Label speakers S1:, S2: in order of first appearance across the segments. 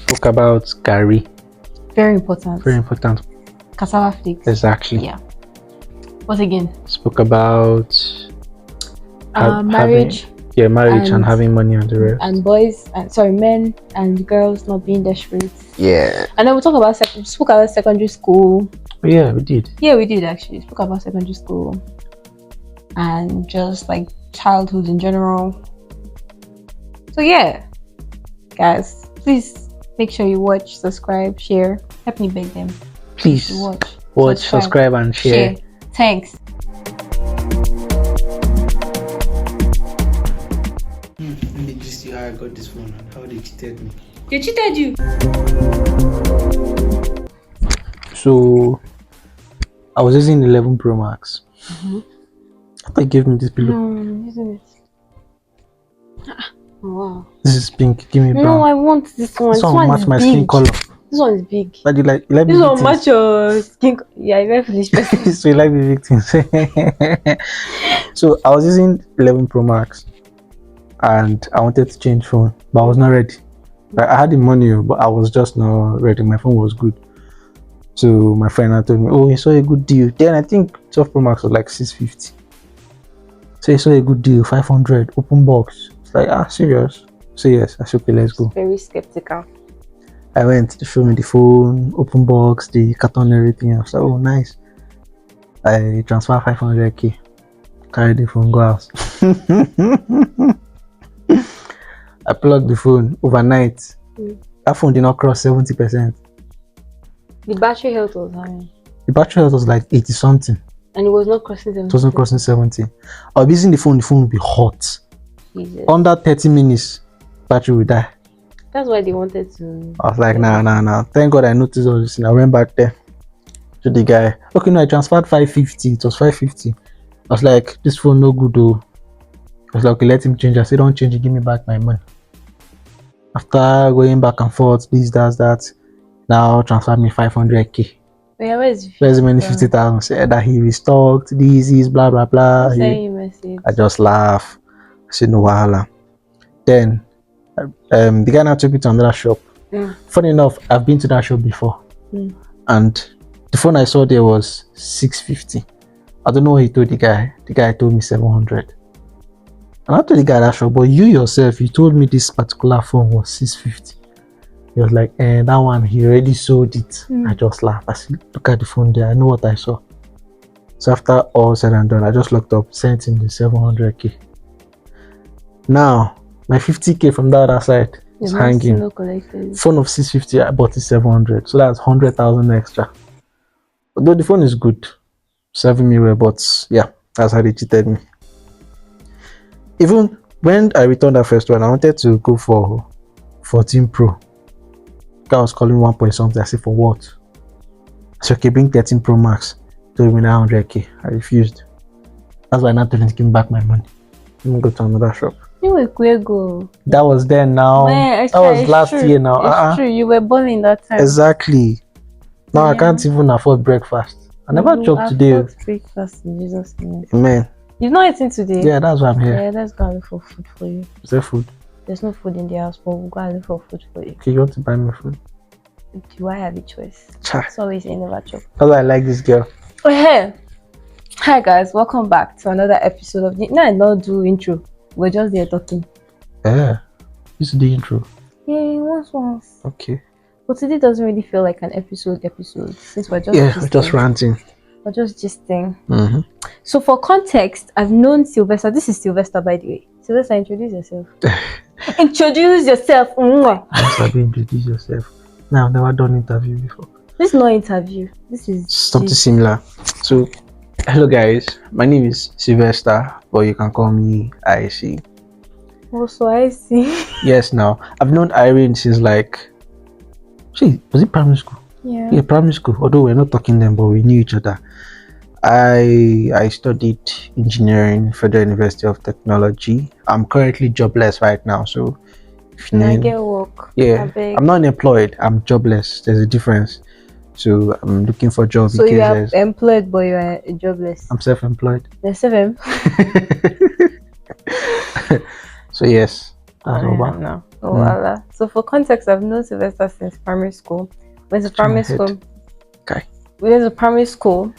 S1: Spoke about Gary.
S2: Very important.
S1: Very important.
S2: Cassava flakes.
S1: Exactly.
S2: Yeah. What again?
S1: Spoke about
S2: marriage.
S1: Marriage and having money on the rest.
S2: And men and girls not being desperate.
S1: Yeah.
S2: And then we spoke about secondary school.
S1: Yeah, we did.
S2: Yeah, we did actually. Spoke about secondary school. And just like childhood in general. So yeah. Guys, please make sure you watch, subscribe, share. Help me beg them.
S1: Please watch, subscribe and share.
S2: Thanks.
S1: I got this phone and how they cheated me.
S2: They cheated you?
S1: So I was using 11 Pro Max. They gave me this pillow.
S2: No, I'm using it. Wow.
S1: This is pink. Give me brown.
S2: No, I want this one.
S1: This one match my skin color.
S2: This one is big.
S1: But you like
S2: this one match your skin. Yeah, you're very foolish person.
S1: So you like the victims. So I was using 11 Pro Max. And I wanted to change phone, but I was not ready. Like, I had the money, but I was just not ready. My phone was good. So my friend had told me, oh, he saw a good deal. Then I think 12 Pro Max was like 650. So he saw a good deal, 500, open box. It's like, serious? So yes, I said, okay, let's go.
S2: Very skeptical.
S1: I went to show me the phone, open box, the carton, everything. I was like, oh, nice. I transferred 500k. Carry the phone, go out. I plugged the phone overnight. That phone did not cross 70%.
S2: The battery health was high.
S1: The battery health was like 80 something.
S2: And it was not crossing 70.
S1: It wasn't crossing 70. I was using the phone would be hot.
S2: Jesus.
S1: Under 30 minutes, battery would die.
S2: That's why they wanted to.
S1: I was like, nah. Thank God I noticed all this. And I went back there to the guy. Okay, no, I transferred 550. It was 550. I was like, this phone no good though. I was like, okay, let him change. I said, don't change it, give me back my money. After going back and forth, this, that, now transfer me 500k.
S2: Yeah, where's
S1: the money? 50,000. Said that he restocked these, blah, blah, blah. I just laugh. I said, no wahala. Then, the guy now took me to another shop. Funny enough, I've been to that shop before. And the phone I saw there was 650. I don't know what he told the guy. The guy told me 700. And I told the guy that shop, but you yourself, you told me this particular phone was 650. He was like, that one, he already sold it. I just laughed. I said, look at the phone there. I know what I saw. So after all said and done, I just looked up, sent him the 700k. Now, my 50k from the other side is hanging. Phone of 650, I bought it 700. So that's 100,000 extra. Although the phone is good, serving me well, but yeah, that's how they cheated me. Even when I returned that first one, I wanted to go for 14 Pro. Guy was calling 1 point something. I said, for what? I said, okay, bring 13 Pro Max. Told me that 100k. I refused. That's why I not telling to give me back my money. Let me go to another shop.
S2: You were go.
S1: That was then now. That was last year now.
S2: It's true. You were born in that time.
S1: Exactly. Now I can't even afford breakfast. I never chopped today.
S2: Breakfast in Jesus' name.
S1: Amen.
S2: You've not eaten today?
S1: Yeah, that's why I'm here.
S2: Yeah, let's go and look for food for you.
S1: Is there food?
S2: There's no food in the house, but we'll go and look for food for you.
S1: Okay, you want to buy me food?
S2: Do I have a choice?
S1: Cha.
S2: It's always a never chop.
S1: That's why I like this girl.
S2: Oh, hey. Hi guys, welcome back to another episode of the... No, I don't do intro. We're just there talking.
S1: Yeah. This is the intro.
S2: Yeah, once.
S1: Okay.
S2: But today doesn't really feel like an episode since we're just
S1: we're just ranting.
S2: We're just gisting. So for context, I've known Sylvester. This is Sylvester, by the way. Sylvester, introduce yourself. Introduce yourself.
S1: Introduce yourself. No, I've never done interview before.
S2: This is not interview. This is
S1: something similar. So, hello guys. My name is Sylvester, but you can call me IC.
S2: Also, I see.
S1: Yes, now I've known Irene since like, was it primary school?
S2: Yeah,
S1: primary school. Although we're not talking then, but we knew each other. I studied engineering, Federal University of Technology. I'm currently jobless right now, so if you
S2: I get work.
S1: Yeah, I'm not unemployed. I'm jobless. There's a difference. So I'm looking for a job.
S2: So you are employed, but you are jobless.
S1: I'm self-employed.
S2: You're self-employed.
S1: So yes,
S2: No. Allah. So for context, I've known Sylvester since primary school. Went to primary school.
S1: Okay.
S2: We went to primary school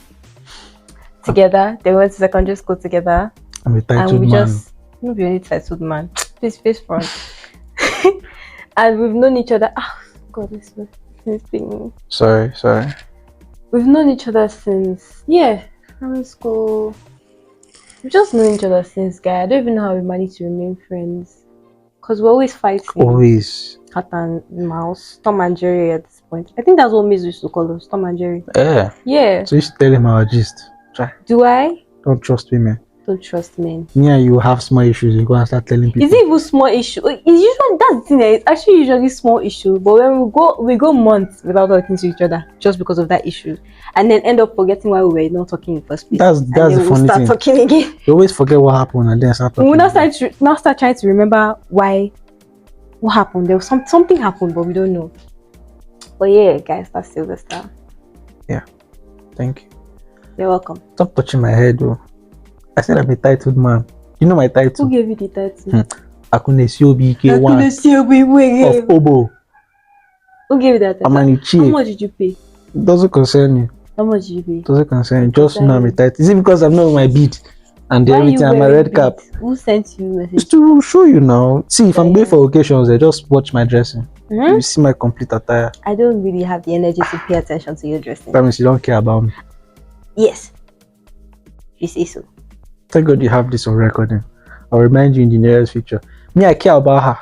S2: together. They went to secondary school together.
S1: I'm a titled
S2: and we
S1: man.
S2: just not be only titled man. Please face front. And we've known each other. Oh God, this thing.
S1: Sorry.
S2: We've known each other since primary school. We've just known each other since, guy. I don't even know how we managed to remain friends. Because we're always fighting.
S1: Always.
S2: Cat and mouse. Tom and Jerry at this point. I think that's what Miz used to call us. Tom and Jerry.
S1: Yeah.
S2: Yeah.
S1: So you should tell him our gist. Try.
S2: Do I?
S1: Don't trust me, man.
S2: Don't trust me.
S1: Yeah, you have small issues. You go and start telling people.
S2: Is it even small issue? It's usually that's the thing. It's actually usually small issue. But when we go months without talking to each other just because of that issue, and then end up forgetting why we were not talking in the first place.
S1: That's the funny
S2: start
S1: thing.
S2: Talking again.
S1: You always forget what happened and then start talking.
S2: We now start trying to remember what happened. There was something happened, but we don't know. But yeah, guys, that's Sylvester.
S1: Yeah. Thank you.
S2: You're welcome.
S1: Stop touching my head, though. I said I'm a titled man. You know my title?
S2: Who gave you the title?
S1: Akunesi OBK1 of Obo.
S2: Who gave you that title?
S1: Amanichi.
S2: How much did you pay?
S1: Doesn't concern you.
S2: How much did you pay?
S1: Doesn't concern you. Just know I'm a title. Is it because I'm not my bead and everything? I'm a red cap.
S2: Who sent you message?
S1: It's to show you now. See, if I'm going for occasions, I just watch my dressing.
S2: Mm-hmm.
S1: You see my complete attire.
S2: I don't really have the energy to pay attention to your dressing.
S1: That means you don't care about me.
S2: Yes. You say so.
S1: Thank God you have this on recording. I'll remind you in the nearest future. Me, I care about her.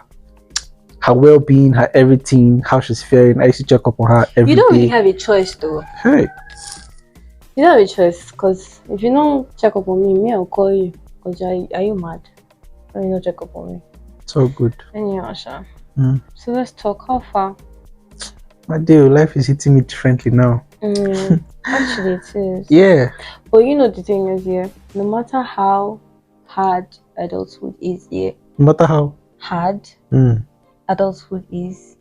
S1: Her well-being, her everything, how she's faring. I used to check up on her every day.
S2: You don't really have a choice though.
S1: Hey.
S2: You don't have a choice, because if you don't check up on me, I'll call you. Because are you mad? Why you not check up on me?
S1: So good.
S2: Anyhow, Asha.
S1: Mm.
S2: So let's talk. How far?
S1: My dear, life is hitting me differently now.
S2: Actually, it is.
S1: Yeah.
S2: But you know the thing is, no matter how hard adulthood is,
S1: no matter how
S2: hard adulthood is.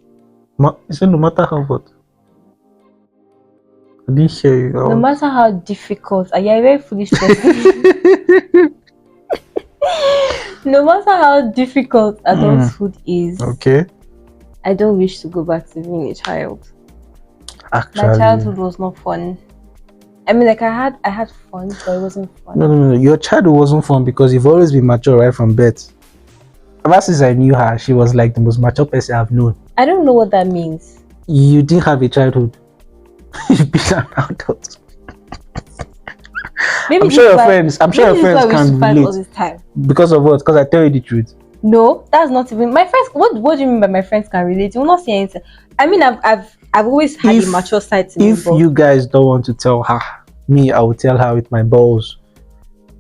S1: You said no matter how what? I didn't hear you.
S2: No matter how difficult, you're a very foolish person. No matter how difficult adulthood is,
S1: okay,
S2: I don't wish to go back to being a child.
S1: Actually,
S2: my childhood was not fun. I mean, like I had fun, but it wasn't fun.
S1: No. Your childhood wasn't fun because you've always been mature right from birth. Ever since I knew her, she was like the most mature person I've known.
S2: I don't know what that means.
S1: You didn't have a childhood. You've been an adult. I'm sure your friends can relate. Because of what? Because I tell you the truth.
S2: No, that's not even my friends. What do you mean by my friends can relate? You will not say anything. I mean, I've always had a mature side to me.
S1: If you guys don't want to tell her, me, I will tell her with my balls.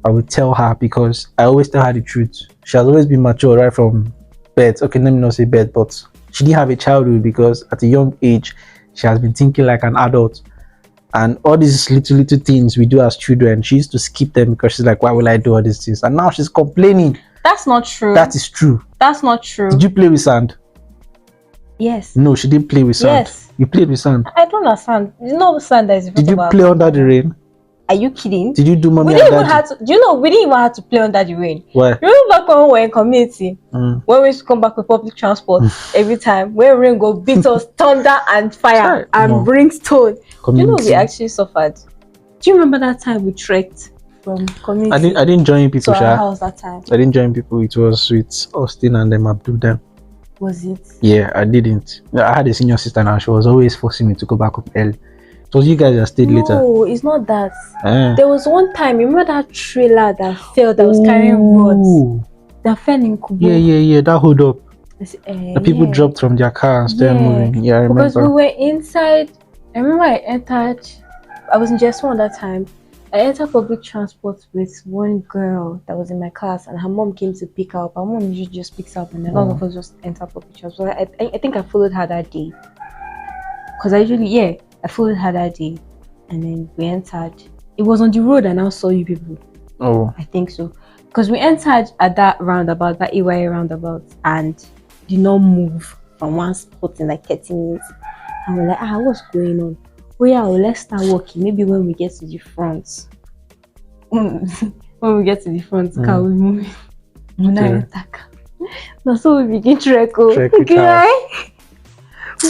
S1: I will tell her because I always tell her the truth. She has always been mature right from birth. Okay, let me not say birth, but she didn't have a childhood because at a young age, she has been thinking like an adult. And all these little things we do as children, she used to skip them because she's like, why will I do all these things? And now she's complaining.
S2: That's not true.
S1: That is true.
S2: That's not true.
S1: Did you play with sand?
S2: Yes.
S1: No, she didn't play with sand.
S2: Yes.
S1: You played with sand.
S2: I don't understand. You know sand that is.
S1: Did you play under the rain?
S2: Are you kidding?
S1: Did you do mommy
S2: and
S1: daddy?
S2: Do you know we didn't even have to play under the rain?
S1: Why?
S2: Remember back when we were in community? When we used to come back with public transport every time, when rain go beat us, thunder and fire and brimstone. Do you know we actually suffered? Do you remember that time we trekked from community?
S1: I didn't join people.
S2: To our house that time.
S1: I didn't join people. It was with Austin and them Abdul them.
S2: Was it?
S1: Yeah, I didn't. I had a senior sister now. She was always forcing me to go back home early. It was you guys that stayed later.
S2: No, it's not that. There was one time, remember that trailer that fell, that was carrying rods? That fell in Kubo.
S1: Yeah, that hold up. The people dropped from their car and started moving. Yeah, I remember.
S2: Because we were inside. I remember I was in just one at that time. I entered public transport with one girl that was in my class, and her mom came to pick her up. Her mom usually just picks her up, and then all of us just enter public transport. I think I followed her that day. Because I followed her that day, and then we entered. It was on the road, and I saw you people.
S1: Oh, I
S2: think so. Because we entered at that roundabout, that EYA roundabout, and did not move from one spot in like 30 minutes. And we're like, what's going on? Oh yeah, let's start walking. Maybe when we get to the front. When we get to the front, car will move.
S1: Okay.
S2: No, so we begin trek.
S1: Trek with
S2: Okay,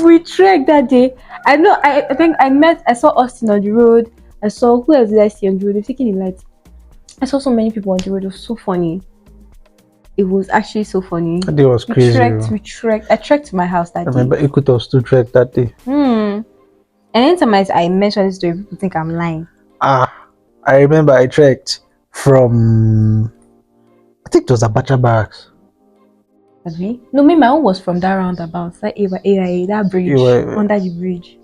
S2: we trek that day. I know. I think I saw Austin on the road. I saw who else did I see on the road? They're taking the lights. I saw so many people on the road. It was so funny. It was actually so funny.
S1: That day was crazy.
S2: We trekked. I trekked to my house that day.
S1: I remember Ikutos to trek that day.
S2: And anytime I mention this story, people think I'm lying.
S1: I remember I trekked from, I think it was Abacha Barracks.
S2: Okay. No, my own was from that roundabout, that bridge, under the bridge.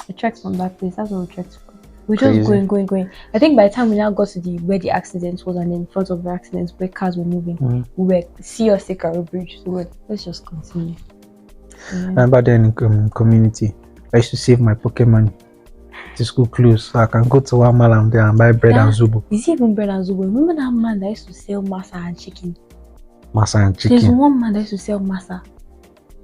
S2: I trekked from that place. That's what we trekked from. We were just going. I think by the time we now got to where the accident was, and in front of the accident where cars were moving, we were Sikaro Bridge. So let's just continue.
S1: I remember then in community, I used to save my pocket money to school close, so I can go to one malam there and buy bread and zubo.
S2: Is it even bread and zubo? Remember that man that used to sell masa and chicken?
S1: Masa and chicken.
S2: There's one man that used to sell masa.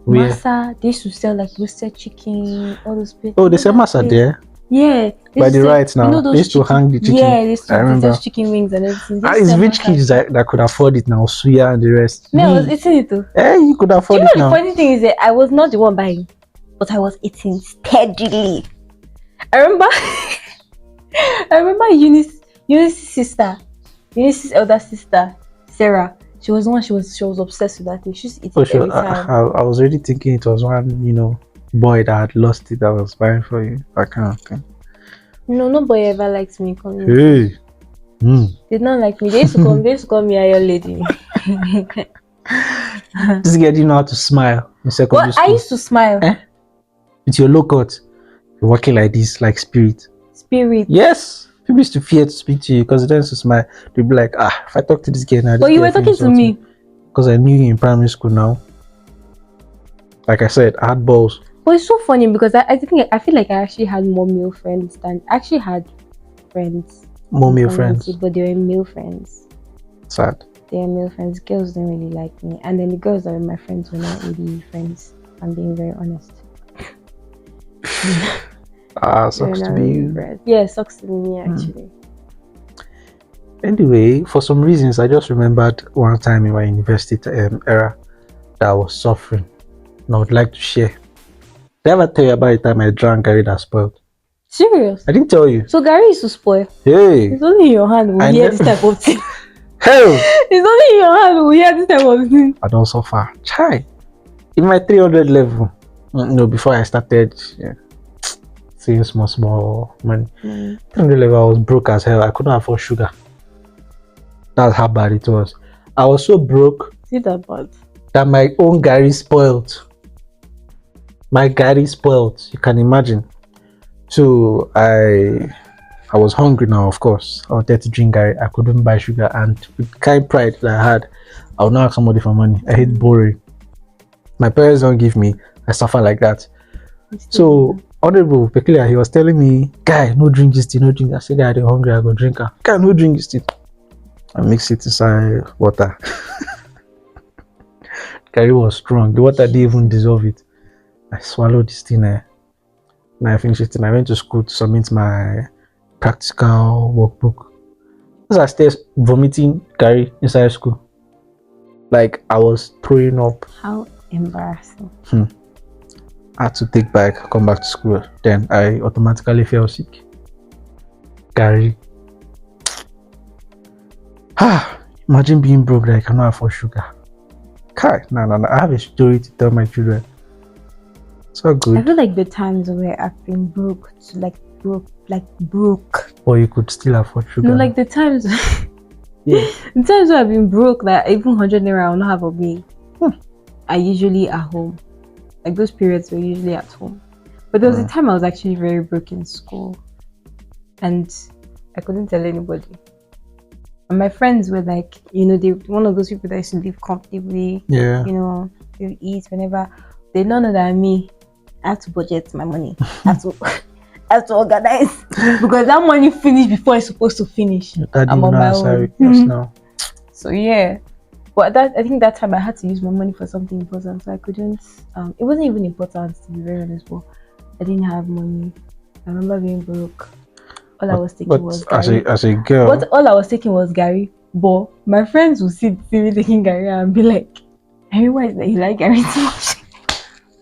S1: Where?
S2: Masa, they used to sell like roasted chicken, all those places.
S1: Oh, they sell masa there?
S2: Yeah.
S1: By the right now, they used to hang the chicken.
S2: Yeah, they used to sell chicken wings and everything.
S1: It's rich kids that could afford it now, suya and the rest.
S2: Me, I was eating it too.
S1: You could afford it now.
S2: The funny thing is that I was not the one buying, but I was eating steadily. I remember Eunice's sister, Eunice's elder sister, Sarah. She was the one. She was obsessed with that thing. She used to eat it every time.
S1: I was already thinking it was one, boy that had lost it that was buying for you. That kind of thing.
S2: No, nobody ever liked me.
S1: Hey.
S2: They did not like me. They used to call me a young lady.
S1: This girl didn't know how to smile in secondary school.
S2: I used to smile.
S1: With your low cut. You're walking like this, like spirit.
S2: Spirit.
S1: Yes. People used to fear to speak to you because they used to smile. They'd be like, if I talk to this girl now.
S2: But you were talking to me.
S1: Because I knew you in primary school now. Like I said, I had balls.
S2: But it's so funny because I feel like I actually had more male friends than I actually had friends.
S1: More male friends.
S2: But they were male friends.
S1: Sad.
S2: They were male friends. Girls didn't really like me. And then the girls that were my friends were not really friends. I'm being very honest.
S1: Sucks to be you.
S2: Yeah, sucks to be me actually.
S1: Anyway, for some reasons, I just remembered one time in my university era that I was suffering. And I would like to share. Did I ever tell you about the time I drank Gary that spoiled?
S2: Serious?
S1: I didn't tell you.
S2: So Gary is to spoil?
S1: Hey!
S2: It's only in your hand we hear this type of thing.
S1: Hell!
S2: It's only in your hand we hear this type of thing.
S1: I don't suffer. Chai! In my 300 level, before I started seeing small money, 300 level, I was broke as hell. I couldn't afford sugar. That's how bad it was. I was so broke.
S2: See that bad?
S1: That my own Gary spoiled. My Gary spoiled. You can imagine. So I was hungry now, of course. I wanted to drink Gary. I couldn't buy sugar, and with the kind of pride that I had, I would not ask somebody for money. I hate borrowing. My parents don't give me. I suffer like that. So Honorable Peculiar, he was telling me, guy, no drink this tea, no drink. I said, I'm hungry, I go drink her. Guy, no drink this tea. I mix it inside water. Gary was strong. The water didn't even dissolve it. I swallowed this thing. When I finished it, I went to school to submit my practical workbook. As I stayed vomiting Gary inside school. Like I was throwing up.
S2: How embarrassing.
S1: I had to take back, come back to school. Then I automatically fell sick. Gary. Imagine being broke like I cannot afford sugar. No. I have a story to tell my children. So good.
S2: I feel like the times where I've been broke to broke.
S1: Or you could still afford sugar.
S2: No, like the times.
S1: Yeah.
S2: The times where I've been broke, that even 100 naira I will not have of me. Are usually at home. Like those periods were usually at home. But there was a time I was actually very broke in school, and I couldn't tell anybody. And my friends were like, they one of those people that used to live comfortably.
S1: Yeah.
S2: They eat whenever. They don't know that I have to budget my money. I have to organize because that money finished before it's supposed to finish. I'm on my own.
S1: Now.
S2: So yeah. But I think that time I had to use my money for something important, so I couldn't. It wasn't even important, to be very honest, but I didn't have money. I remember being broke. All I was taking was Gary.
S1: As a girl.
S2: All I was taking was Gary. But my friends would see me taking Gary and be like, Harry, why is that you like Harry too much?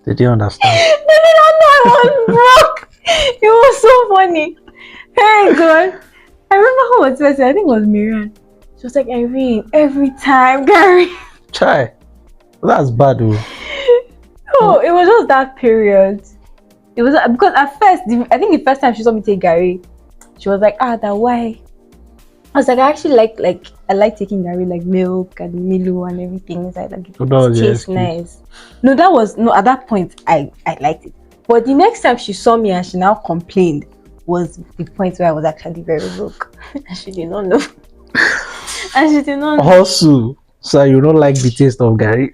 S1: They didn't understand.
S2: They did not know I was broke. It was so funny. Hey God. I remember who was first. I think it was Miriam. She was like, Irene, every time, Gary.
S1: Try. That's bad, though.
S2: Oh, it was just that period. It was because at first, I think the first time she saw me take Gary, she was like, that why? I was like, I actually I like taking Gary, like milk and Milo and everything inside. Like it tastes nice. No, at that point I liked it. But the next time she saw me and she now complained was the point where I was actually very broke. And she did not know. And she did not know.
S1: Also, so you don't like the taste of Gary?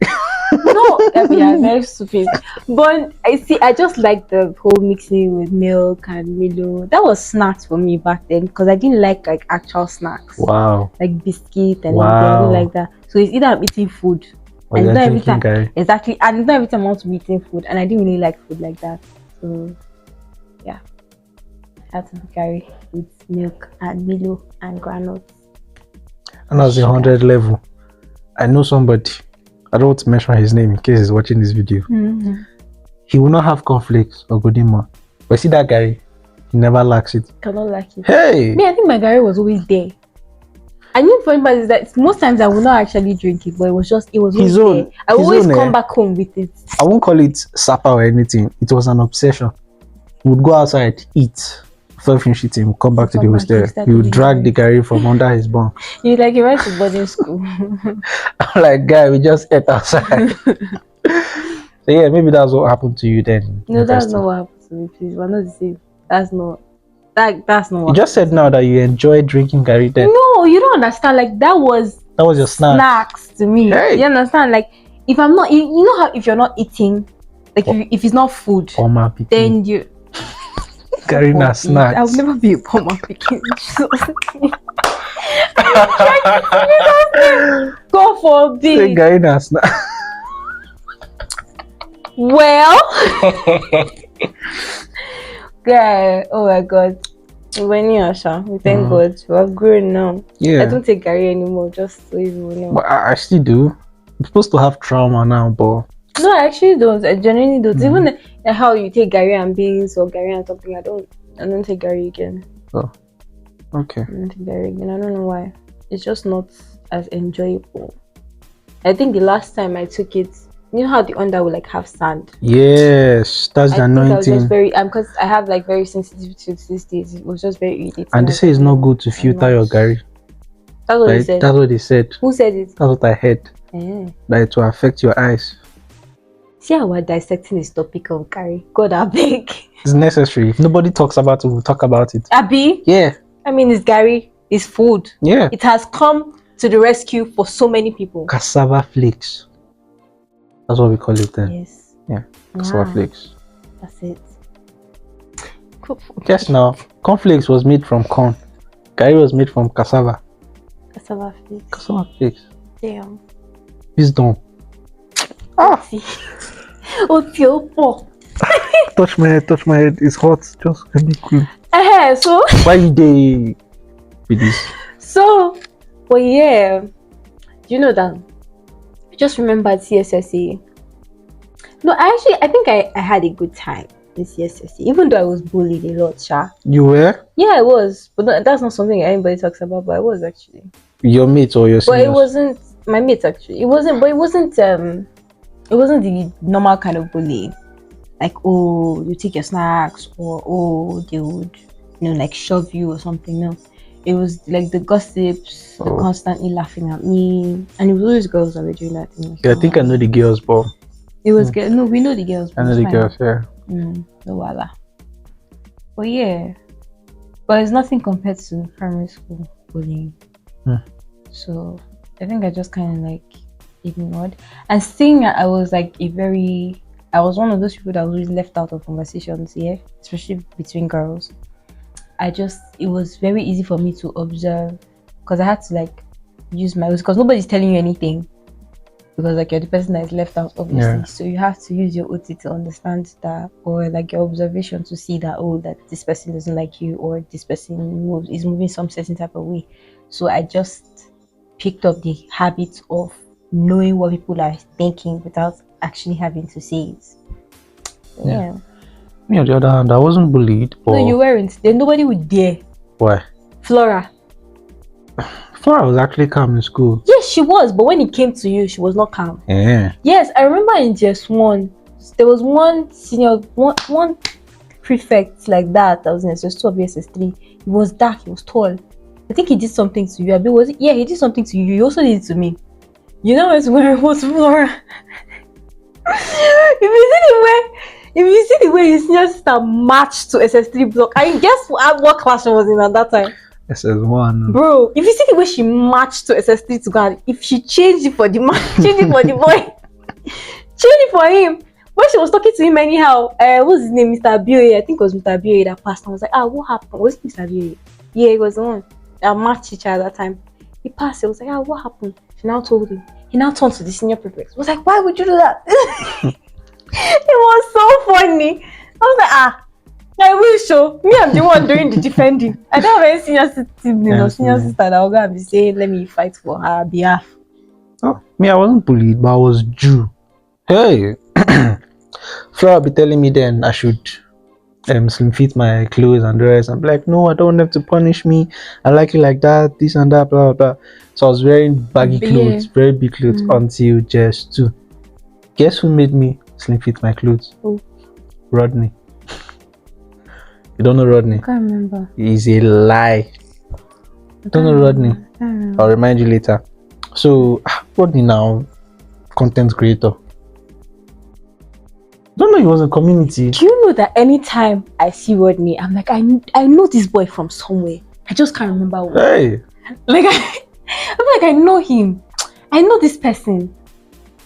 S2: No, yeah, very stupid. But I just like the whole mixing with milk and Milo. That was snacks for me back then because I didn't like actual snacks.
S1: Wow.
S2: Like biscuit and I didn't like that. So it's either I'm eating food and not every time Gary. Exactly, and not every time I want to be eating food, and I didn't really like food like that. So yeah, I had to be Gary with milk and Milo and granules.
S1: And that's the 100 level. I know somebody. I don't want to mention his name in case he's watching this video.
S2: Mm-hmm.
S1: He will not have cornflakes or Godima. But see that Gary, he never lacks it.
S2: Cannot like it.
S1: Hey!
S2: Me, I think my Gary was always there. I knew for anybody that most times I would not actually drink it, but it was always there. I always come back home with it.
S1: I won't call it supper or anything. It was an obsession. We would go outside, eat. Before finish eating, we'll come back to the hostel. He would drag the Gary from under his bunk.
S2: You like he went to boarding school.
S1: I'm like, guy, we just ate outside. So yeah, maybe that's what happened to you then.
S2: No, that's not what happened to me, please. We're not the same. That's not what
S1: you just said now that you enjoy drinking Gary then.
S2: No, you don't understand. Like that was
S1: your snacks
S2: to me.
S1: Hey.
S2: You understand? Like if I'm not, you know how if you're not eating, like if it's not food, then you
S1: Gary na snacks.
S2: I'll never be a Poma picking. God forbid.
S1: Say Gary na snacks.
S2: Well, guy, oh my God. When you are we thank God we're grown now.
S1: Yeah.
S2: I don't take Gary anymore, just so you know.
S1: But I still do. I'm supposed to have trauma now, but
S2: no, I actually don't. I genuinely don't. Even how you take Gary and beans or Gary and something, I don't take Gary again.
S1: Oh, okay.
S2: I don't take Gary again. I don't know why. It's just not as enjoyable. I think the last time I took it, you know how the under will like have sand.
S1: Yes, that's the anointing. I was
S2: just very because I have like very sensitive to these days. It was just very irritating.
S1: And they say it's not good to filter your Gary.
S2: That's what they said.
S1: That's what they said.
S2: Who said it?
S1: That's what I heard. That it will affect your eyes.
S2: See how we're dissecting this topic of Gary. God, I beg.
S1: It's necessary. If nobody talks about it, we'll talk about it.
S2: Abi?
S1: Yeah.
S2: I mean, it's Gary. It's food.
S1: Yeah.
S2: It has come to the rescue for so many people.
S1: Cassava flakes. That's what we call it then.
S2: Yes.
S1: Yeah. Cassava flakes.
S2: That's it.
S1: Just now, cornflakes was made from corn. Gary was made from cassava.
S2: Cassava flakes.
S1: Cassava flakes.
S2: Damn.
S1: Wisdom. Touch my head. It's hot. Just let me cool.
S2: So
S1: why you dey with this?
S2: So, well, yeah. Do you know that? I just remembered CSSE. No, I think I had a good time in CSSE, even though I was bullied a lot, Sha.
S1: You were?
S2: Yeah, I was. But that's not something anybody talks about, but I was actually.
S1: Your mates or your seniors?
S2: But it wasn't my mates actually. It wasn't the normal kind of bullying. Like, oh, you take your snacks, or oh, they would, like shove you or something. No, it was like the gossips, the constantly laughing at me, and it was always girls that were doing that thing.
S1: Yeah, I think I know the girls, but
S2: it was girls. No, we know the girls.
S1: I know the girls, yeah.
S2: No wala. But yeah, but it's nothing compared to primary school bullying. So I think I just kind of like ignored. And seeing that I was like I was one of those people that was always left out of conversations, yeah, especially between girls. It was very easy for me to observe because I had to like use my because nobody's telling you anything because like you're the person that is left out, obviously. Yeah. So you have to use your OT to understand that, or like your observation to see that that this person doesn't like you, or this person is moving some certain type of way. So I just picked up the habit of knowing what people are thinking without actually having to say it. Yeah.
S1: Me on the other hand, I wasn't bullied. But
S2: no, you weren't. Then nobody would dare.
S1: Why?
S2: Flora.
S1: Flora was actually calm in school.
S2: Yes, she was, but when it came to you, she was not calm.
S1: Yeah.
S2: Yes, I remember in JS1, there was one senior, one prefect like that was in SS2 or SS3. He was dark, he was tall. I think he did something to you. Yeah, he did something to you. He also did it to me. You know where it was Flora. If you see the way his senior sister matched to SS3 block, I guess what class she was in at that time?
S1: SS1.
S2: Bro, if you see the way she matched to SS3 to God, if she changed it for the man, changed it for the boy, changed it for him. When she was talking to him anyhow, what's his name? Mr. Bioye. I think it was Mr. Bioye that passed. I was like, what happened? Was it Mr. Bioye? Yeah, it was the one that matched each other at that time. He passed. I was like, what happened? She now told him. He now turned to the senior prefect. I was like, why would you do that? It was so funny. I was like, I will show. Me, I'm the one doing the defending. I don't have any senior sibling or senior sister that will go and be saying, let me fight for her behalf.
S1: Oh, me, I wasn't bullied, but I was Jew. Hey, Flora be telling me then I should slim fit my clothes and the rest. I'm like, no, I don't want them to punish me. I like it like that, this and that, blah blah blah. So I was wearing baggy clothes, very big clothes until just 2. Guess who made me slim fit my clothes?
S2: Who?
S1: Rodney. You don't know Rodney?
S2: I can't remember.
S1: He's a lie. Don't know Rodney? I'll remind you later. So Rodney now, content creator. Don't know he was a community.
S2: Do you know that anytime I see Rodney, I'm like, I know this boy from somewhere. I just can't remember where.
S1: Hey.
S2: Like I'm like, I know him. I know this person.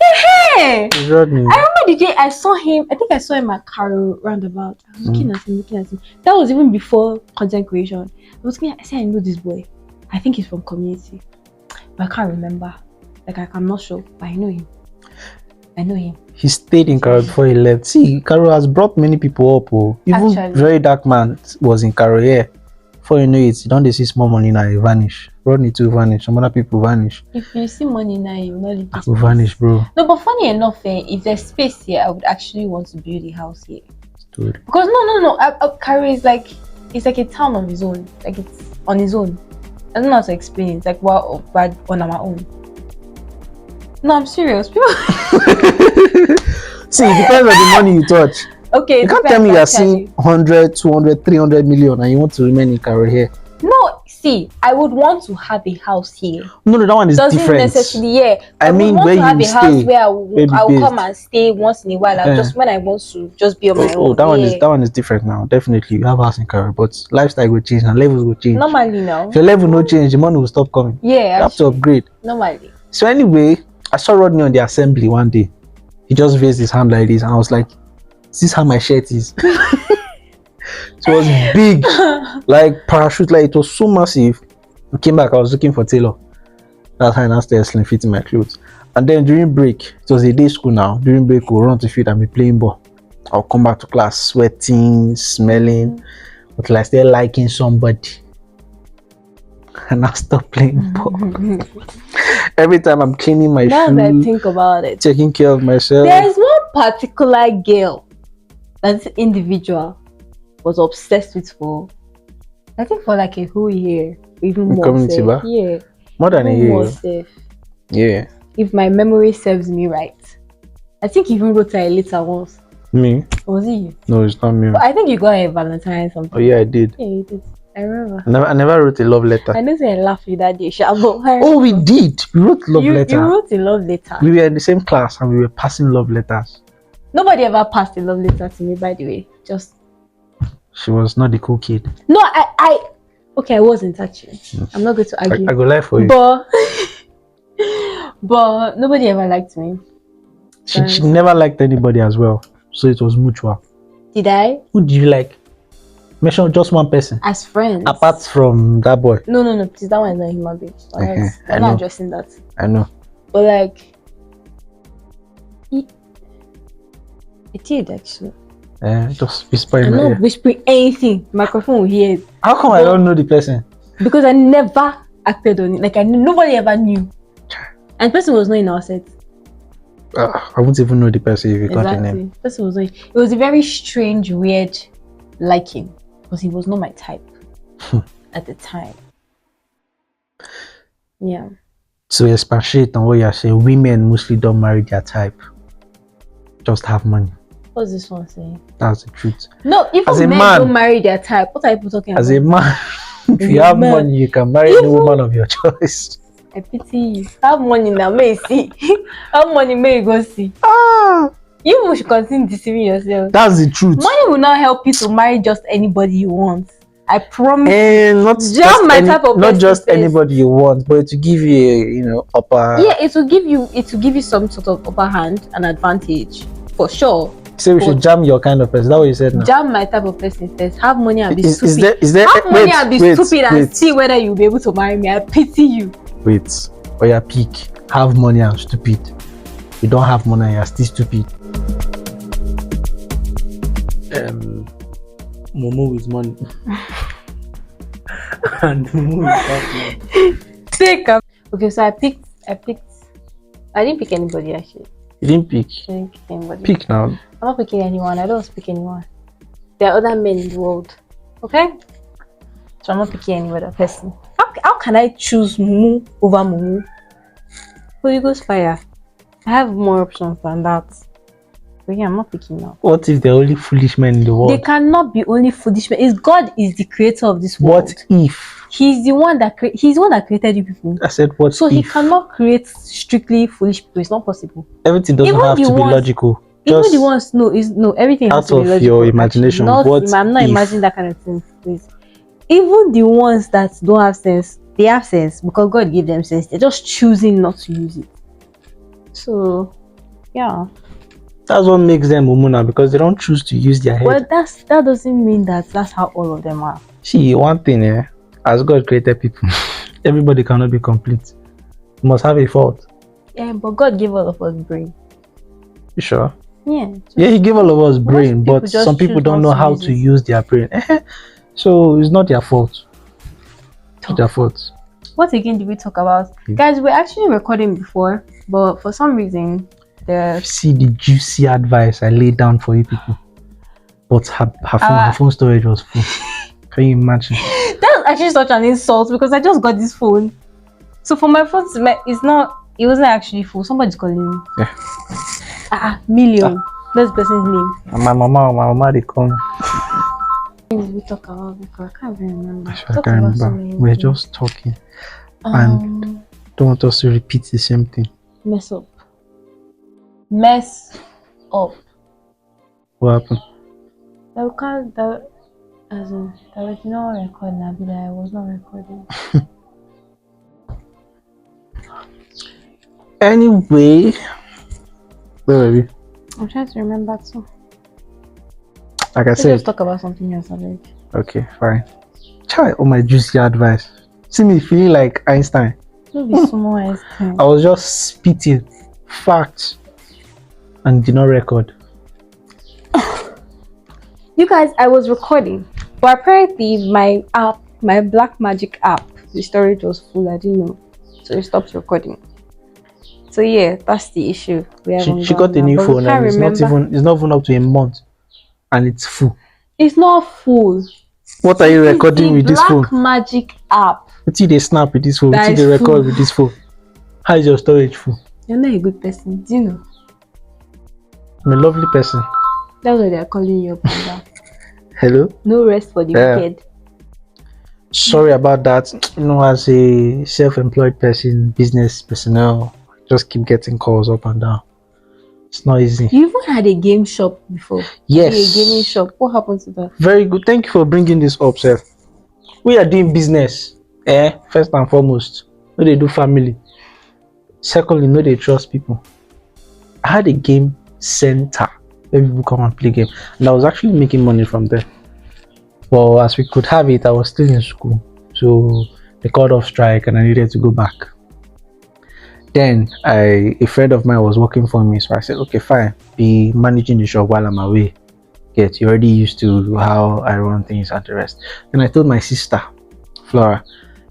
S2: Hey!
S1: Rodney.
S2: I remember the day I saw him. I think I saw him at Carol roundabout. I was looking at him. That was even before content creation. I was looking at. I said, I know this boy. I think he's from community, but I can't remember. Like I'm not sure, but I know him. He
S1: stayed in Carol before he left. See, Carol has brought many people up. Even actually, Very Dark Man was in Carol here. Before you know it, you don't see small money now, you vanish. Rodney too vanish. Some other people vanish.
S2: If you see money now, you will not
S1: leave. I will vanish, bro.
S2: No, but funny enough, if there's space here, I would actually want to build a house here.
S1: Dude.
S2: Because no, Carol is like, it's like a town on its own. Like it's on its own. I don't know how to explain it. It's like we're on our own. No, I'm serious. People.
S1: See, it depends on the money you touch.
S2: Okay.
S1: You can't tell me you're seeing 100, 200, 300 million and you want to remain in Carol here.
S2: No, see, I would want to have a house here.
S1: No, that one is
S2: doesn't
S1: different.
S2: Necessarily, yeah.
S1: I mean, where you stay. I would want to have a house
S2: where I will come and stay once in a while. Just when I want to just be on my own.
S1: That one is different now. Definitely, you have a house in Carol, but lifestyle will change and levels will change.
S2: Normally, now.
S1: If your level no change, the money will stop coming.
S2: Yeah,
S1: you have to upgrade.
S2: Normally.
S1: So anyway, I saw Rodney on the assembly one day. He just raised his hand like this, and I was like, "This is how my shirt is." So it was big, like parachute, like it was so massive. I came back, I was looking for tailor. That's how I now started slim fitting my clothes. And then during break, it was a day school now. During break, we'll run to field and be playing ball. I'll come back to class sweating, smelling, until I started liking somebody. And I stopped playing ball. Every time I'm cleaning my
S2: now
S1: shoes,
S2: that I think about it,
S1: taking care of myself.
S2: There's one particular girl that this individual was obsessed with for, I think for like a whole year, even more.
S1: Community bar?
S2: Yeah.
S1: More than a year.
S2: More safe.
S1: Yeah.
S2: If my memory serves me right. I think you even wrote a letter once.
S1: Me?
S2: Or was it you?
S1: No, it's not me.
S2: But I think you got a Valentine something.
S1: Oh yeah, I did.
S2: Yeah, you did. I remember.
S1: I never wrote a love letter.
S2: I know I laughed with that day,
S1: Oh, we did. We wrote love letter.
S2: You wrote a love letter.
S1: We were in the same class and we were passing love letters.
S2: Nobody ever passed a love letter to me, by the way. Just.
S1: She was not the cool kid.
S2: No, okay, I wasn't actually. I'm not going to argue.
S1: I go lie for you.
S2: But nobody ever liked me.
S1: She never liked anybody as well. So it was mutual.
S2: Did I?
S1: Who did you like? Mention just one person.
S2: As friends.
S1: Apart from that boy.
S2: No, please, that one is not a human being. So I'm not addressing that.
S1: I know.
S2: But like, it did actually.
S1: Just whispering.
S2: I'm not whispering anything. Microphone will hear it.
S1: How come I don't know the person?
S2: Because I never acted on it. Like nobody ever knew. And the person was not in our set.
S1: I wouldn't even know the person if you got a name.
S2: The person was not. It was a very strange, weird liking because he was not my type at the time. Yeah.
S1: To expatiate on what you're saying, women mostly don't marry their type. Just have money.
S2: What's this one saying?
S1: That's the truth.
S2: No, even men don't marry their type. What are people talking about?
S1: As a man, if you have money, you can marry any woman of your choice.
S2: I pity you. Have money now, may see. Have money, may you go see. You should continue deceiving yourself.
S1: That's the truth.
S2: Money will not help you to marry just anybody you want. I promise.
S1: And not just anybody you want, but to give you a, upper.
S2: Yeah, it will give you some sort of upper hand and advantage for sure.
S1: So we should jam your kind of person. That's what you said now.
S2: Jam my type of person first. Have money and be stupid.
S1: Is there
S2: have money and be stupid and see whether you'll be able to marry me. I pity you.
S1: Wait, or your peak. Have money and stupid. You don't have money and you're still stupid. Momo with money. And Momo without money.
S2: Take up. Okay, so I picked. I didn't pick anybody actually.
S1: You didn't pick?
S2: I didn't pick anybody.
S1: Pick now.
S2: I'm not picking anyone. I don't pick anyone. There are other men in the world. Okay? So I'm not picking any other person. How can I choose Mumu over Mumu? Holy Ghost fire. I have more options than that. But yeah, I'm not picking now.
S1: What if they're only foolish men in the world?
S2: They cannot be only foolish men. God is the creator of this world.
S1: What if?
S2: He's the one that created you people.
S1: I said what
S2: so
S1: if?
S2: He cannot create strictly foolish people. It's not possible.
S1: Everything doesn't have to be logical.
S2: Even the ones, everything has to be logical.
S1: Out of your imagination.
S2: I'm not imagining that kind of thing, please. Even the ones that don't have sense, they have sense because God gave them sense. They're just choosing not to use it. So, yeah.
S1: That's what makes them Mumuna, because they don't choose to use their head.
S2: Well, that doesn't mean that's how all of them are.
S1: See, one thing, as God created people, everybody cannot be complete. You must have a fault.
S2: Yeah, but God gave all of us brain.
S1: You sure?
S2: Yeah.
S1: Yeah, He gave all of us brain, but some people don't know how to use their brain. So it's not their fault. It's their fault.
S2: What again did we talk about? Guys, we're actually recording before, but for some reason,
S1: see the juicy advice I laid down for you people, but her phone storage was full. Can you imagine?
S2: That's actually such an insult because I just got this phone. So for my phone, it wasn't actually full. Somebody's calling me.
S1: Yeah.
S2: Million. That's the person's name.
S1: And my mama, they come.
S2: We talk about because I can't even remember.
S1: I can't remember. We're just talking, and don't want us to repeat the same thing.
S2: Mess up.
S1: What happened?
S2: That was no recording. I'll be like, I was not recording.
S1: Anyway, where were we?
S2: I'm trying to remember too.
S1: Like I said,
S2: let's talk about something else already.
S1: Okay, fine. Try all my juicy advice. See me feeling like Einstein.
S2: Don't be small Einstein.
S1: I was just spitting facts and did not record.
S2: You guys, I was recording, but apparently my Black Magic app, the storage was full. I didn't know, so it stopped recording. So yeah, that's the issue.
S1: She got a new phone and it's not even up to a month, and it's full.
S2: It's not full.
S1: What are you recording with this phone?
S2: Black Magic app.
S1: What did they snap with this phone? What did they record with this phone? How is your storage full?
S2: You're not a good person, do you know?
S1: I'm a lovely person.
S2: That's why they're calling you Panda.
S1: Hello?
S2: No rest for the wicked.
S1: Sorry about that. As a self-employed person, business personnel, just keep getting calls up and down. It's not easy.
S2: You even had a game shop before.
S1: Yes.
S2: A gaming shop. What happened to that?
S1: Very good. Thank you for bringing this up, sir. We are doing business. First and foremost. No, they do family. Secondly, no, they trust people. I had a game center where people come and play game, and I was actually making money from there. Well, as we could have it, I was still in school, so they called off strike and I needed to go back. Then a friend of mine was working for me, so I said, okay, fine, be managing the shop while I'm away. Get you already used to how I run things and the rest. Then I told my sister Flora,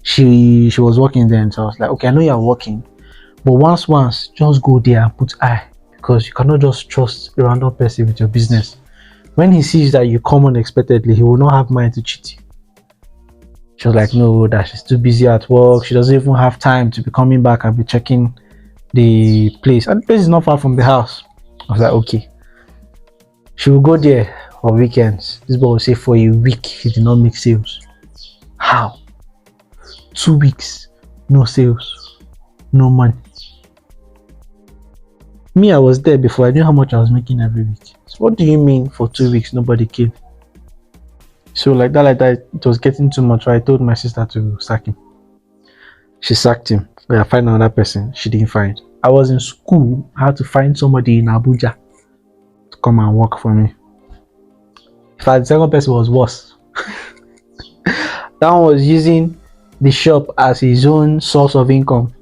S1: she was working then, so I was like, okay, I know you're working, But once, just go there and put eye, because you cannot just trust a random person with your business. When he sees that you come unexpectedly, he will not have mind to cheat you. She was like, no, that she's too busy at work. She doesn't even have time to be coming back and be checking the place. And the place is not far from the house. I was like, okay. She will go there on weekends. This boy will say for a week he did not make sales. How? 2 weeks, no sales, no money. Me, I was there before. I knew how much I was making every week. So what do you mean for 2 weeks nobody came? So like that, it was getting too much. So I told my sister to sack him. She sacked him. I find another person. She didn't find. I was in school. I had to find somebody in Abuja to come and work for me. In fact, the second person was worse. That one was using the shop as his own source of income,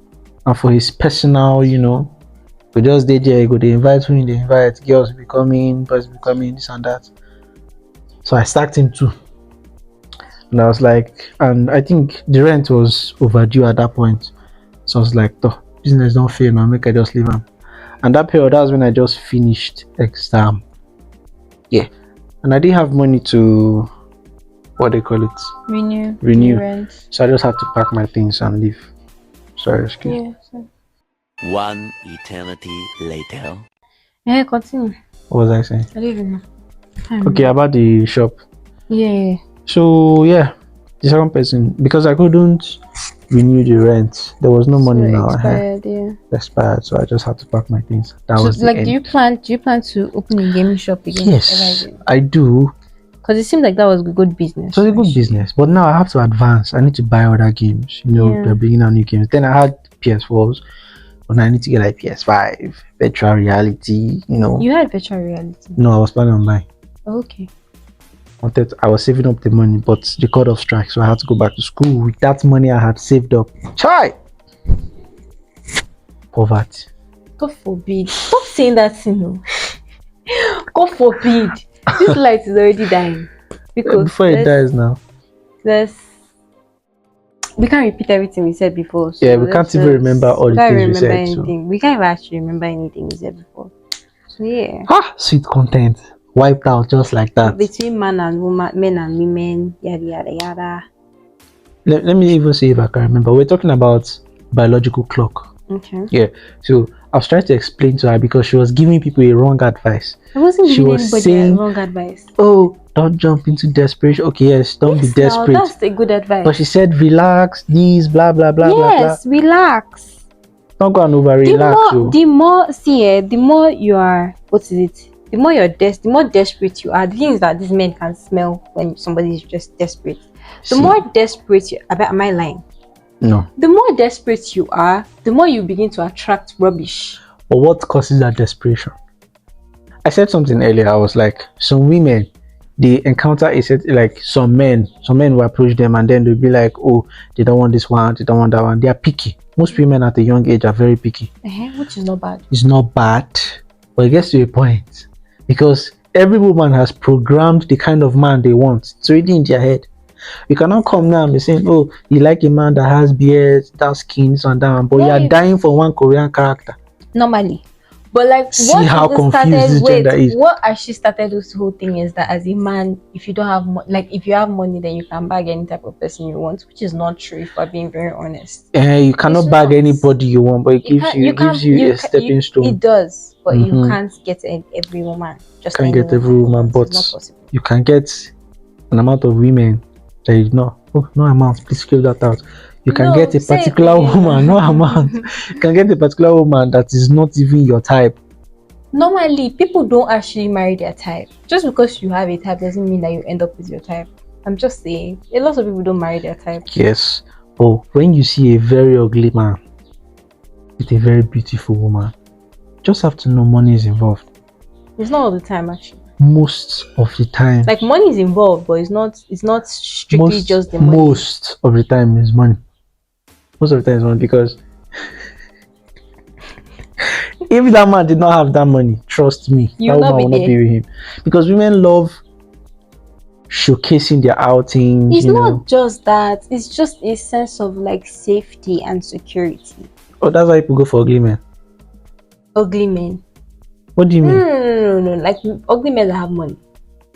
S1: and for his personal, we just did there. Go, they invite who they invite. Girls be coming, boys be coming, this and that. So I sacked him too. And I was like, and I think the rent was overdue at that point. So I was like, oh, business don't fail now, make I just leave him. And that period, that was when I just finished exam. Yeah. And I didn't have money to, what they call it? Renew.
S2: Rent.
S1: So I just had to pack my things and leave. Sorry, excuse me.
S2: Yeah.
S3: One eternity later.
S2: Yeah, continue.
S1: What was I saying?
S2: I don't even know.
S1: Okay, about the shop.
S2: Yeah.
S1: So yeah, the second person, because I couldn't renew the rent, there was no money now. Expired, so I just had to pack my things. That was the end.
S2: Do you plan to open a gaming shop again?
S1: Yes, I do.
S2: Because it seemed like that was a good business.
S1: It was a good business, but now I have to advance. I need to buy other games. They're bringing out new games. Then I had PS4s, but now I need to get like PS5, virtual reality.
S2: You had virtual reality?
S1: No, I was planning on buying.
S2: Okay.
S1: I was saving up the money, but the cut off strike, so I had to go back to school with that money I had saved up. Chai! Poverty.
S2: God forbid. Stop saying that thing. God forbid. This light is already dying. Because
S1: before it dies now.
S2: We can't repeat everything we said before. So
S1: yeah, we can't even remember all the things we said.
S2: Anything. So. We can't even actually remember anything we said before. So yeah.
S1: Sweet content. Wiped out just like that.
S2: Between man and woman, men and women, yada yada yada.
S1: Let me even see if I can remember. We're talking about biological clock.
S2: Okay.
S1: Yeah. So I was trying to explain to her because she was giving people a wrong advice.
S2: I wasn't giving anybody a wrong advice.
S1: Oh, don't jump into desperation. Okay, yes, don't be desperate.
S2: Now, that's a good advice.
S1: But she said, relax, these, blah blah blah blah blah.
S2: Yes, relax.
S1: Don't go and over relax.
S2: The more you are, what is it? The more the more desperate you are. The thing is that these men can smell when somebody is just desperate. The more desperate you are, am I lying?
S1: No.
S2: The more desperate you are, the more you begin to attract rubbish.
S1: But what causes that desperation? I said something earlier. I was like, some women, they encounter like some men will approach them and then they'll be like, oh, they don't want this one, they don't want that one. They are picky. Most women at a young age are very picky.
S2: Which is not bad.
S1: It's not bad, but it gets to a point. Because every woman has programmed the kind of man they want. It's already in their head. You cannot come now and be saying, oh, you like a man that has beard, dark skin, and down, but you are dying for one Korean character.
S2: Normally. But like,
S1: see how confused this gender is.
S2: What actually started this whole thing is that as a man, if you don't have if you have money, then you can bag any type of person you want, which is not true if we're being very honest.
S1: You cannot bag anybody you want, but it gives you a stepping stone.
S2: It does, but you can't get every woman. Just
S1: can't get every woman, but you can get an amount of women that you know. Oh, no amount. Please scale that out. You can get a particular woman, no amount. You can get a particular woman that is not even your type.
S2: Normally, people don't actually marry their type. Just because you have a type doesn't mean that you end up with your type. I'm just saying, a lot of people don't marry their type.
S1: Yes, but when you see a very ugly man with a very beautiful woman, just have to know money is involved.
S2: It's not all the time, actually.
S1: Most of the time.
S2: Like, money is involved, but it's not strictly just the money.
S1: Most of the time is money. Most of the time is money, because if that man did not have that money, trust me, that woman will not be with him. Because women love showcasing their outing.
S2: It's not just that. It's just a sense of like safety and security.
S1: Oh, that's why people go for ugly men.
S2: Ugly men.
S1: What do you mean?
S2: No. Like ugly men that have money.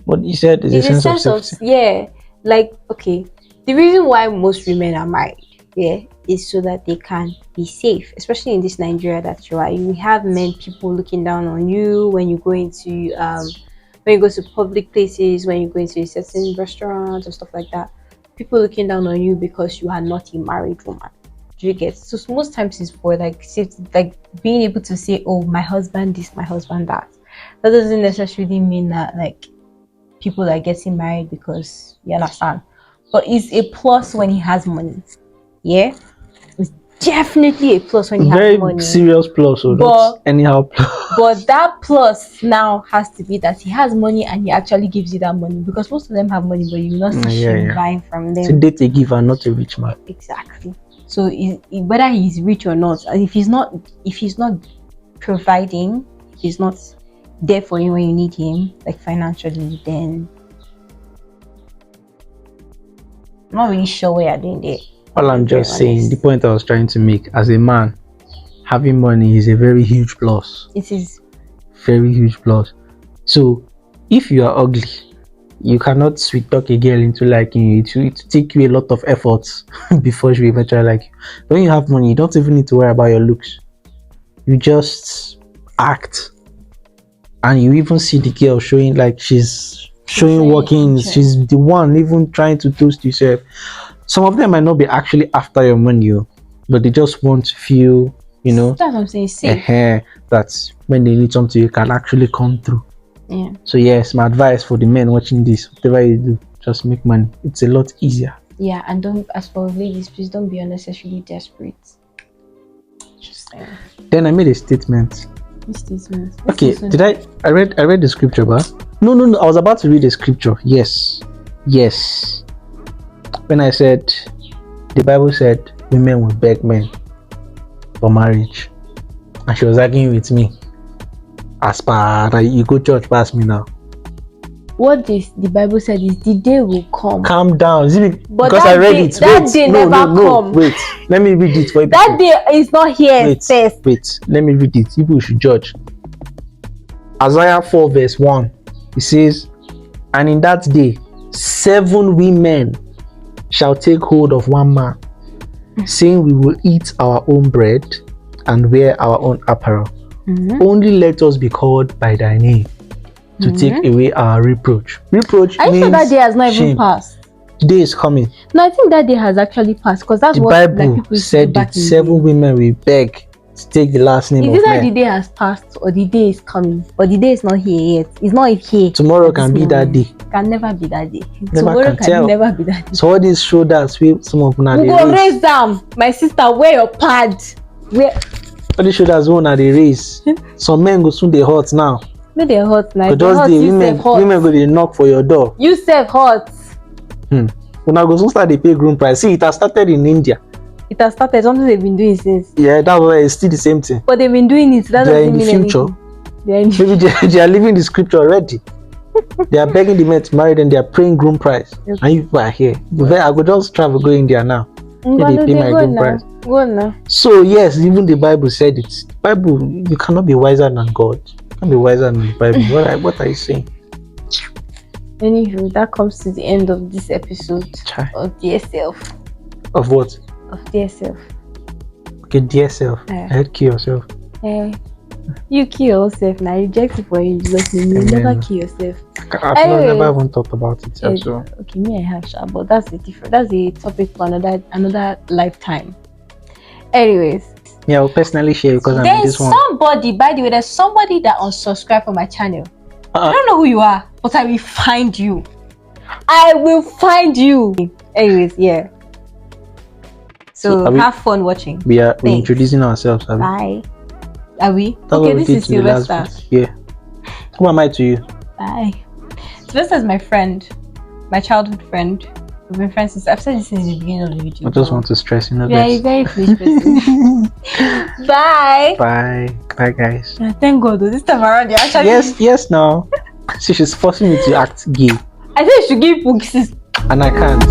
S1: What you said is
S2: It's
S1: a sense of safety.
S2: yeah. Like, okay, the reason why most women are married, yeah, is so that they can be safe, especially in this Nigeria that you are. You have people looking down on you when you go into when you go to public places, when you go into certain restaurants and stuff like that. People looking down on you because you are not a married woman. Do you get? So most times it's for like safety, like being able to say, oh, my husband this, my husband that. That doesn't necessarily mean that like people are getting married because you understand. But it's a plus when he has money. Yeah, it's definitely a plus when he has money.
S1: Very serious plus, so that's anyhow plus.
S2: But that plus now has to be that he has money and he actually gives you that money, because most of them have money, but you will not see him buying from them.
S1: It's a date a giver, not a rich man.
S2: Exactly. So whether he's rich or not, if he's not providing, if he's not there for you when you need him, like financially, then I'm not really sure what you're doing there.
S1: All I'm just saying, the point I was trying to make, as a man, having money is a very huge plus.
S2: It is
S1: very huge plus. So if you are ugly, you cannot sweet talk a girl into liking you. It will take you a lot of efforts before she will eventually like you. When you have money, you don't even need to worry about your looks. You just act, and you even see the girl showing like she's showing workings. She's the one even trying to toast yourself. Some of them might not be actually after your money, but they just want to feel, you know,
S2: that's what I'm saying, safe.
S1: That's when they need something, you can actually come through.
S2: Yeah.
S1: So yes, my advice for the men watching this, whatever you do, just make money. It's a lot easier.
S2: Yeah, and don't, as for ladies, please don't be unnecessarily desperate. Just saying.
S1: Then I made a statement.
S2: Statement.
S1: Okay, I read the scripture, but no, I was about to read the scripture. Yes. When I said the Bible said women will beg men for marriage, and she was arguing with me. As per you go church past me now.
S2: What the Bible said is the day will come.
S1: Calm down.
S2: But
S1: because I read it.
S2: That day never come.
S1: Wait. Let me read it for you.
S2: That day is not here first.
S1: Wait. Let me read it. People should judge. Isaiah 4 verse 1. It says, and in that day 7 women shall take hold of one man, saying, we will eat our own bread and wear our own apparel. Only let us be called by thy name to take away our reproach. Reproach
S2: I
S1: means
S2: sure that day has not
S1: shame.
S2: even passed.
S1: The day is coming.
S2: No, I think that day has actually passed, because that's
S1: the
S2: what
S1: Bible
S2: like, people
S1: said.
S2: back
S1: That 7 women will beg to take the last name of
S2: either
S1: men.
S2: the day has passed or the day is coming, but the day is not here yet. It's not here.
S1: Tomorrow can be that day.
S2: Can never be that day.
S1: Tomorrow
S2: can never be that day.
S1: So all these shoulders, some of them
S2: we go raise them. My sister, wear your pad.
S1: All these shoulders one are the race. Some men go soon they hot now.
S2: No, they're hot now.
S1: But just the women go they knock for your door.
S2: You serve hot.
S1: When I go soon start the pay groom price. See, it has started in India.
S2: It has started, something they've been doing since.
S1: Yeah, that's why it's still the same thing.
S2: But they've been doing it. That
S1: they're
S2: doesn't
S1: in the
S2: mean
S1: future.
S2: Maybe
S1: they are living the scripture already. They are begging the men to marry them. They are praying groom price. Okay. And you are here. I go just travel go India now. They pay my groom price.
S2: Go now.
S1: So yes, even the Bible said it. Bible, you cannot be wiser than God. You can't be wiser than the Bible. What are you saying?
S2: Anywho, that comes to the end of this episode of Dear Self.
S1: Of what?
S2: Of Dear Self.
S1: Okay, dear self. I heard kill yourself.
S2: You kill yourself now. Reject it for you. Just you never kill yourself.
S1: I've never even talked about it. So.
S2: Okay, me I have, but that's a topic for another lifetime. Anyways.
S1: Yeah, I'll personally share because I'm in this one.
S2: By the way, there's somebody that unsubscribed from my channel. I don't know who you are, but I will find you. Anyways, yeah. So have fun watching.
S1: We're introducing ourselves.
S2: Bye. Are we? Okay, this is Sylvester.
S1: Yeah. Who am I to you?
S2: Bye. Sylvester is my friend, my childhood friend. We've been friends since I've said this since the beginning of the video.
S1: I just want to stress,
S2: Yeah, you're a very foolish person. Bye.
S1: Bye, guys.
S2: Thank God, though. This time around, you actually.
S1: Yes, now. See, she's forcing me to act gay.
S2: I said you should give books.
S1: And I can't.